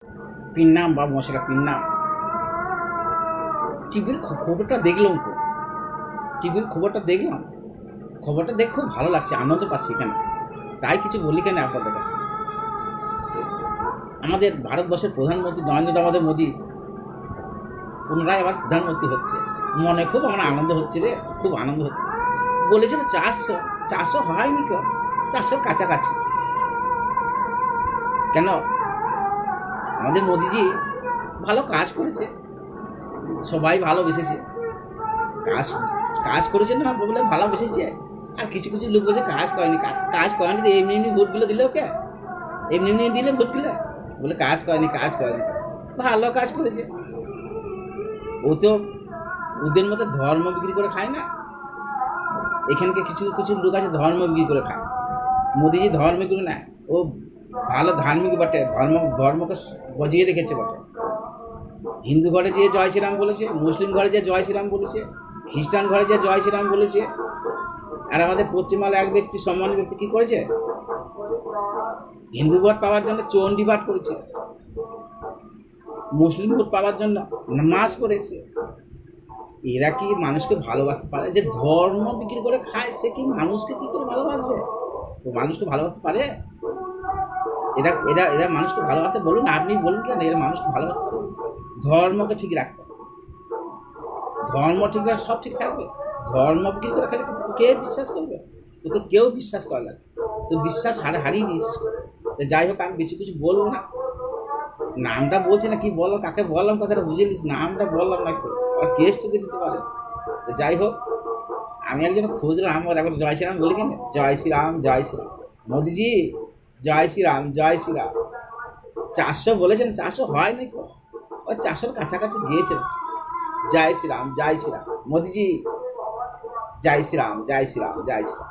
পিন্নাম বা মশলা পিন্নাম। টিভির খবরটা দেখলাম তো, টিভির খবরটা দেখলাম, খবরটা দেখে খুব ভালো লাগছে, আনন্দ পাচ্ছি কেন, তাই কিছু বলি কেন আপনাদের কাছে। আমাদের ভারতবর্ষের প্রধানমন্ত্রী নরেন্দ্র দামোদর মোদী পুনরায় আবার প্রধানমন্ত্রী হচ্ছে, মনে খুব আমার আনন্দ হচ্ছে রে, খুব আনন্দ হচ্ছে। বলেছিল 400 হয়নি, কেউ 400 কাছাকাছি। কেন, আমাদের মোদিজি ভালো কাজ করেছে, সবাই ভালোবেসেছে, কাজ কাজ করেছে না বলে ভালোবেসেছে। আর কিছু কিছু লোক বলছে কাজ করেনি, কাজ করেনি তো এমনি এমনি ভোটগুলো দিলে, ওকে এমনি এমনি দিলে ভোটগুলো, বলে কাজ করেনি, কাজ করেনি। ভালো কাজ করেছে। ও তো ওদের মতো ধর্ম বিক্রি করে খায় না। এখানকে কিছু কিছু লোক আছে ধর্ম বিক্রি করে খায়, মোদিজি ধর্ম বিক্রি না, ও ভালো ধার্মিক বটে, ধর্মকে বজিয়ে রেখেছে বটে। হিন্দু ঘরে যে জয় শ্রীরাম বলেছে, মুসলিম ঘরে যে জয় শ্রীরাম বলেছে, খ্রিস্টান ঘরে যে জয় শ্রীরাম বলেছে। আর আমাদের পশ্চিমবাংলার এক ব্যক্তি, সম্মানী ব্যক্তি কী করেছে, হিন্দু ভোট পাওয়ার জন্য চণ্ডী পাঠ করেছে, মুসলিম ভোট পাওয়ার জন্য নামাজ পড়েছে। এরা কি মানুষকে ভালোবাসতে পারে? যে ধর্ম বিক্রি করে খায় সে কি মানুষকে কি করে ভালোবাসবে? ও মানুষকে ভালোবাসতে পারে? এরা এরা এরা মানুষকে ভালোবাসতে, বলুন আপনি বলুন কেন এরা মানুষকে ভালোবাসতে পারে? ধর্মকে ঠিক রাখতে হবে, ধর্ম ঠিক রাখলে সব ঠিক থাকবে। ধর্ম বিক্রি করে খেলে তোকে কে বিশ্বাস করবে? তোকে কেউ বিশ্বাস করে না, তো বিশ্বাস হারিয়ে দিয়েছিস। তো যাই হোক, আমি বেশি কিছু বলবো না। নামটা বলছি না, কি বললাম, কাকে বললাম, কথাটা বুঝে নিস, নামটা বললাম না, আর কেস তোকে দিতে পারে। তো যাই হোক, আমি একজন খুচরা আমার এখন জয় শ্রীরাম বলি কেন, জয় শ্রীরাম, জয় শ্রীরাম। মোদিজি জয় শ্রীরাম, জয় শ্রীরাম। 400 বলেছেন, 400 হয় নাই, ওই 400 কাছাকাছি গিয়েছেন। জয় শ্রীরাম, জয় শ্রীরাম। মোদিজি জয় শ্রীরাম, জয় শ্রীরাম, জয় শ্রীরাম।